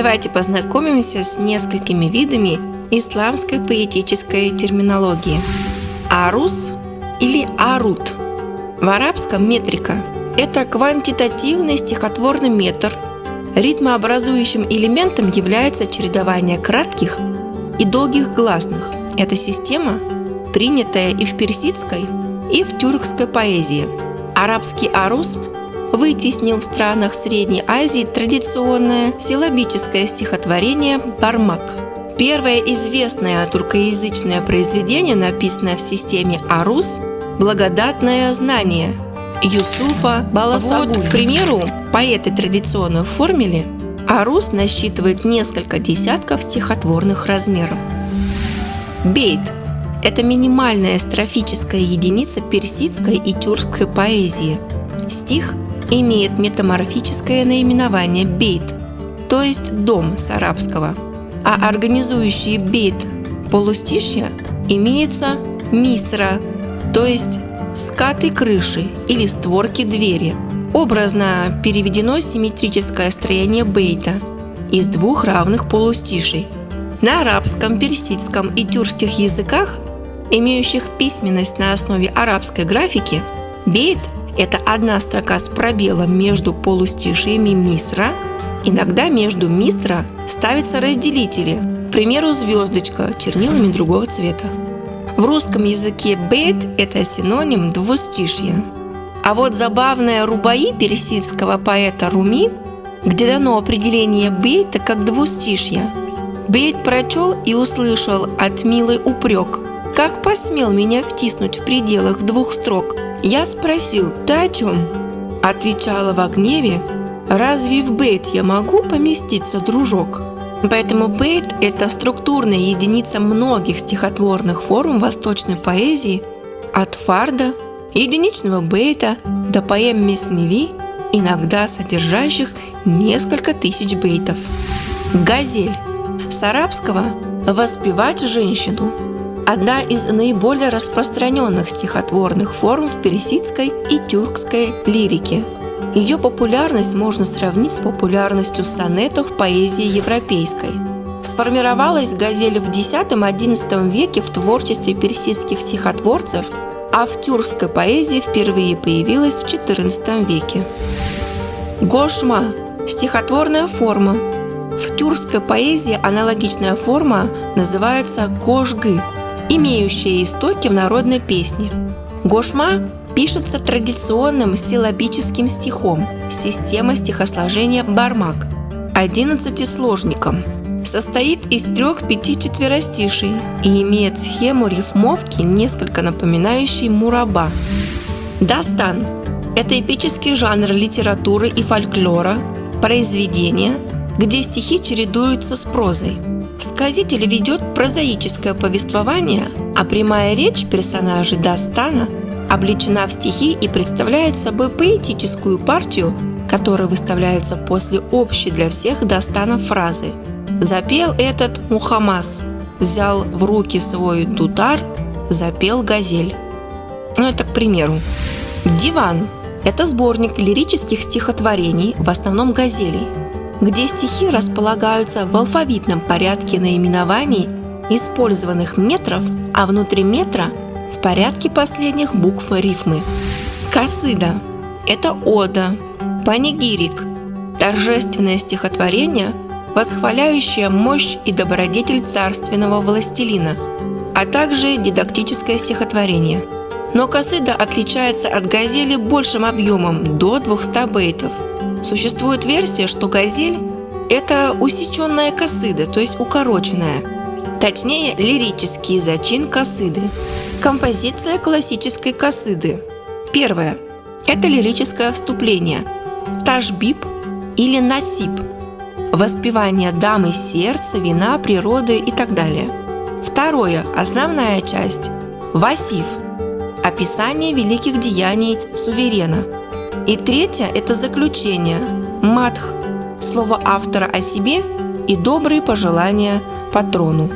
Давайте познакомимся с несколькими видами исламской поэтической терминологии. Арус или арут. В арабском метрика – это квантитативный стихотворный метр. Ритмообразующим элементом является чередование кратких и долгих гласных. Эта система принятая и в персидской, и в тюркской поэзии. Арабский арус вытеснил в странах Средней Азии традиционное силлабическое стихотворение бармак. Первое известное туркоязычное произведение, написанное в системе арус, «Благодатное знание» Юсуфа Баласагун. Вот, к примеру, по этой традиционной формуле арус насчитывает несколько десятков стихотворных размеров. Бейт – это минимальная строфическая единица персидской и тюркской поэзии. Стих имеет метаморфическое наименование бейт, то есть дом с арабского, а организующие бейт полустишья имеются мисра, то есть скаты крыши или створки двери. Образно переведено симметрическое строение бейта из двух равных полустишей. На арабском, персидском и тюркских языках, имеющих письменность на основе арабской графики, бейт – это одна строка с пробелом между полустишиями мисра. Иногда между мисра ставятся разделители, к примеру, звездочка чернилами другого цвета. В русском языке бейт – это синоним двустишья. А вот забавная рубаи персидского поэта Руми, где дано определение бейта как двустишья. Бейт прочел и услышал от милый упрек: «Как посмел меня втиснуть в пределах двух строк?» Я спросил: «Ты о чем?» Отвечала во гневе: «Разве в бейт я могу поместиться, дружок?» Поэтому бейт – это структурная единица многих стихотворных форм восточной поэзии, от фарда, единичного бейта до поэм Месневи, иногда содержащих несколько тысяч бейтов. Газель. С арабского «воспевать женщину» – одна из наиболее распространенных стихотворных форм в персидской и тюркской лирике. Ее популярность можно сравнить с популярностью сонетов в поэзии европейской. Сформировалась газель в X-XI веке в творчестве персидских стихотворцев, а в тюркской поэзии впервые появилась в XIV веке. Гошма – стихотворная форма. В тюркской поэзии аналогичная форма называется гошгы, имеющая истоки в народной песне. Гошма пишется традиционным силлабическим стихом, система стихосложения бармак, 11-сложником. Состоит из 3-5 четверостишей и имеет схему рифмовки, несколько напоминающей мураба. Дастан – это эпический жанр литературы и фольклора, произведения, где стихи чередуются с прозой. Сказитель ведет прозаическое повествование, а прямая речь персонажей дастана облечена в стихи и представляет собой поэтическую партию, которая выставляется после общей для всех дастанов фразы: «Запел этот Мухаммас, взял в руки свой дутар, запел газель». Это к примеру. Диван – это сборник лирических стихотворений, в основном газелей, где стихи располагаются в алфавитном порядке наименований использованных метров, а внутри метра – в порядке последних букв рифмы. Касыда – это ода, панигирик, торжественное стихотворение, восхваляющее мощь и добродетель царственного властелина, а также дидактическое стихотворение. Но касыда отличается от газели большим объемом, до 200 бейтов. Существует версия, что газель – это усеченная касыда, то есть укороченная. Точнее, лирический зачин касыды. Композиция классической касыды. Первое – это лирическое вступление, ташбиб или насиб, воспевание дамы сердца, вина, природы и так далее. Второе – основная часть, васиф, описание великих деяний суверена. И третье – это заключение, мадх, слово автора о себе и добрые пожелания патрону.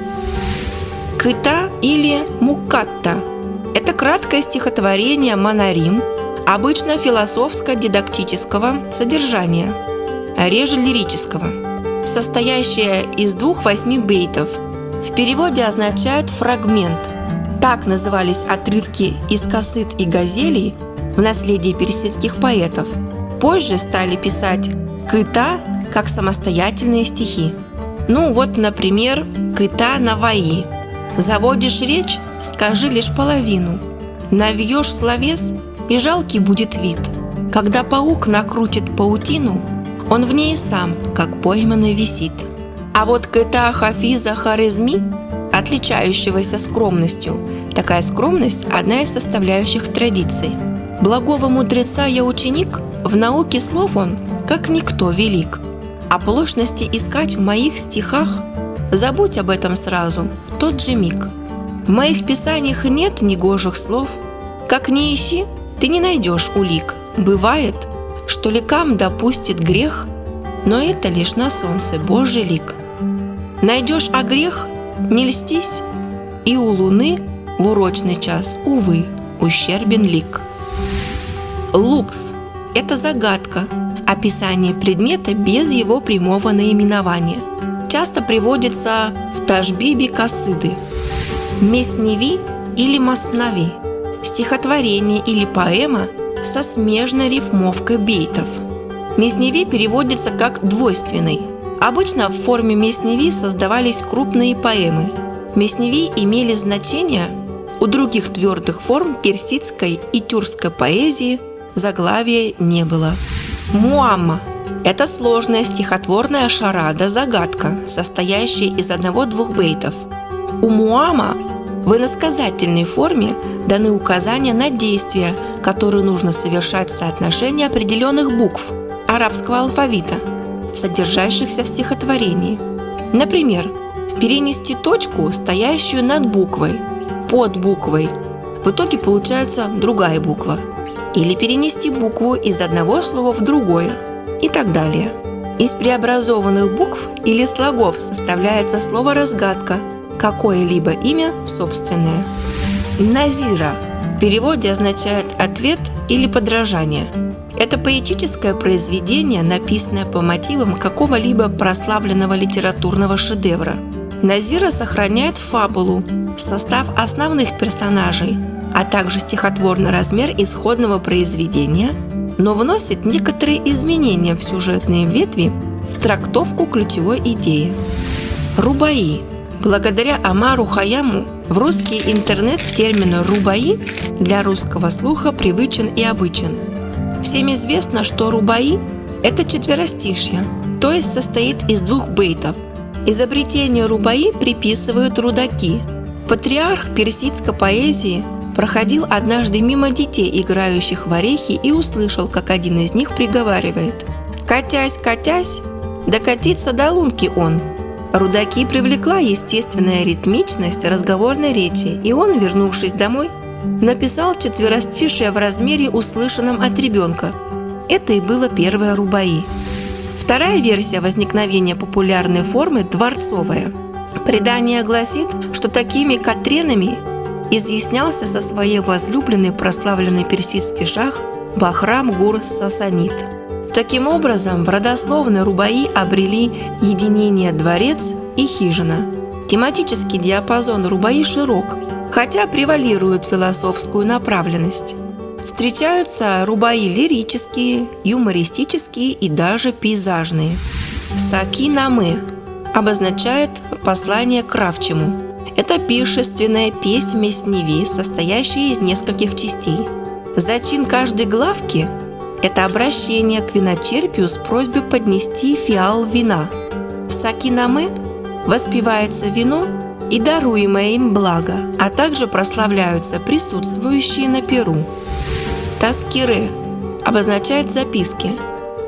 Кыта или мукатта – это краткое стихотворение монорим, обычно философско-дидактического содержания, реже лирического. состоящая из 2-8 бейтов. В переводе означает «фрагмент». Так назывались отрывки из касид и газелей в наследии персидских поэтов. Позже стали писать кыта как самостоятельные стихи. Например, кыта наваи. Заводишь речь, скажи лишь половину. Навьешь словес, и жалкий будет вид. Когда паук накрутит паутину, он в ней сам, как пойманный, висит. А вот кыта Хафиза Хорезми, отличающегося скромностью, такая скромность – одна из составляющих традиций. Благого мудреца я ученик, в науке слов он, как никто, велик. Оплошности искать в моих стихах, забудь об этом сразу, в тот же миг. В моих писаниях нет негожих слов, как ни ищи, ты не найдешь улик. Бывает, что ликам допустит грех, но это лишь на солнце Божий лик. Найдешь грех, не льстись, и у луны в урочный час, увы, ущербен лик. Лукс – это загадка, описание предмета без его прямого наименования. Часто приводится в ташбибе касиды. Месневи или маснави – стихотворение или поэма со смежной рифмовкой бейтов. Месневи переводится как «двойственный». Обычно в форме месневи создавались крупные поэмы. Месневи имели значение у других твердых форм персидской и тюркской поэзии, заглавия не было. Муамма – это сложная стихотворная шарада, загадка, состоящая из 1-2 бейтов. У муамма в иносказательной форме даны указания на действия, которые нужно совершать в соотношении определенных букв арабского алфавита, содержащихся в стихотворении. Например, перенести точку, стоящую над буквой, под буквой. В итоге получается другая буква. Или перенести букву из одного слова в другое и так далее. Из преобразованных букв или слогов составляется слово-разгадка, какое-либо имя собственное. Назира в переводе означает «ответ» или «подражание». Это поэтическое произведение, написанное по мотивам какого-либо прославленного литературного шедевра. Назира сохраняет фабулу, состав основных персонажей, а также стихотворный размер исходного произведения, но вносит некоторые изменения в сюжетные ветви в трактовку ключевой идеи. Рубаи. Благодаря Омару Хайяму в русский интернет термин «рубаи» для русского слуха привычен и обычен. Всем известно, что рубаи – это четверостишье, то есть состоит из 2 бейтов. Изобретению рубаи приписывают рудаки. Патриарх персидской поэзии проходил однажды мимо детей, играющих в орехи, и услышал, как один из них приговаривает: «Катясь, катясь, докатиться до лунки он». Рудаки привлекла естественная ритмичность разговорной речи, и он, вернувшись домой, написал четверостишие в размере, услышанном от ребенка. Это и было первое рубаи. Вторая версия возникновения популярной формы – дворцовая. Предание гласит, что такими катренами изъяснялся со своей возлюбленной прославленный персидский шах Бахрам Гур-Сасанид. Таким образом, в родословной рубаи обрели единение дворец и хижина. Тематический диапазон рубаи широк, хотя превалирует философскую направленность. Встречаются рубаи лирические, юмористические и даже пейзажные. Саки-наме обозначает послание к равчему. Это пиршественная песнь месневи, состоящая из нескольких частей. Зачин каждой главки – это обращение к виночерпию с просьбой поднести фиал вина. В саки-наме воспевается вино и даруемое им благо, а также прославляются присутствующие на пиру. Таскире обозначает записки.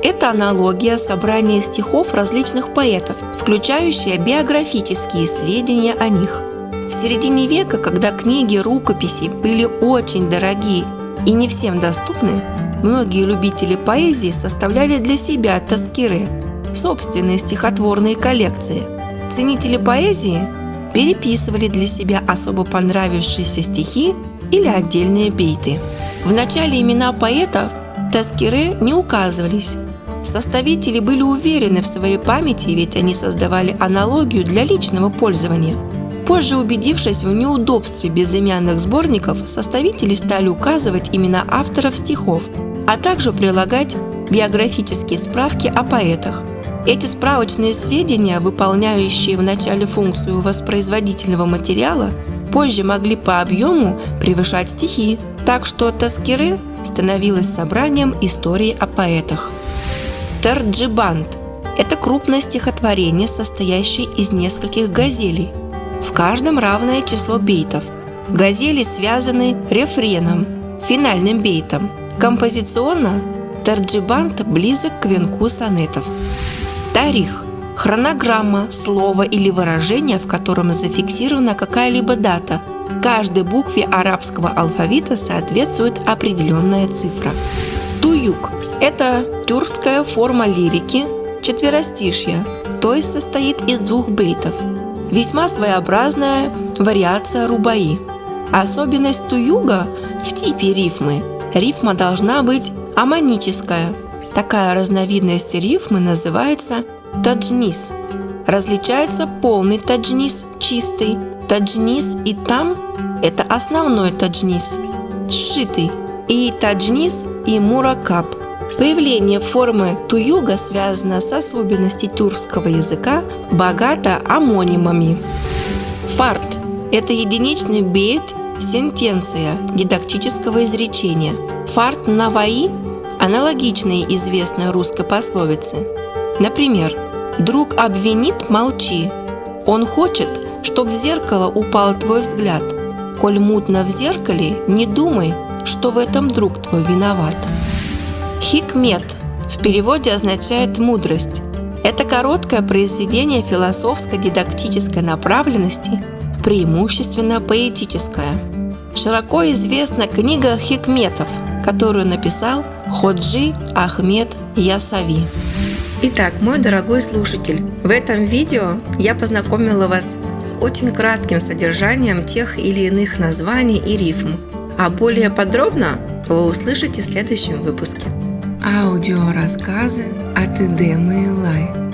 Это аналогия собрания стихов различных поэтов, включающая биографические сведения о них. В середине века, когда книги, рукописи были очень дорогие и не всем доступны, многие любители поэзии составляли для себя таскире, собственные стихотворные коллекции. Ценители поэзии переписывали для себя особо понравившиеся стихи или отдельные бейты. В начале имена поэтов таскире не указывались. Составители были уверены в своей памяти, ведь они создавали аналогию для личного пользования. Позже, убедившись в неудобстве безымянных сборников, составители стали указывать имена авторов стихов, а также прилагать биографические справки о поэтах. Эти справочные сведения, выполняющие вначале функцию воспроизводительного материала, позже могли по объему превышать стихи, так что Таскире становилось собранием истории о поэтах. Терджибанд – это крупное стихотворение, состоящее из нескольких газелей. В каждом равное число бейтов. Газели связаны рефреном, финальным бейтом. Композиционно Терджибанд близок к венку сонетов. Тарих – хронограмма, слово или выражение, в котором зафиксирована какая-либо дата. Каждой букве арабского алфавита соответствует определенная цифра. Туюк – это тюркская форма лирики, четверостишья, то есть состоит из 2 бейтов. Весьма своеобразная вариация рубаи. Особенность туюга в типе рифмы. Рифма должна быть аммоническая. Такая разновидность рифмы называется таджнис. Различается полный таджнис, чистый, таджнис и там – это основной таджнис, сшитый, и таджнис и муракаб. Появление формы туюга связано с особенностью тюркского языка, богато амонимами. Фард – это единичный бейт, сентенция дидактического изречения. Фард наваи – аналогичные известной русской пословице. Например, «Друг обвинит – молчи. Он хочет, чтоб в зеркало упал твой взгляд. Коль мутно в зеркале, не думай, что в этом друг твой виноват». Хикмет в переводе означает «мудрость». Это короткое произведение философско-дидактической направленности, преимущественно поэтическое. Широко известна книга хикметов, которую написал Ходжи Ахмед Ясави. Итак, мой дорогой слушатель, в этом видео я познакомила вас с очень кратким содержанием тех или иных названий и рифм, а более подробно вы услышите в следующем выпуске. Аудиорассказы от Эдемы Элай.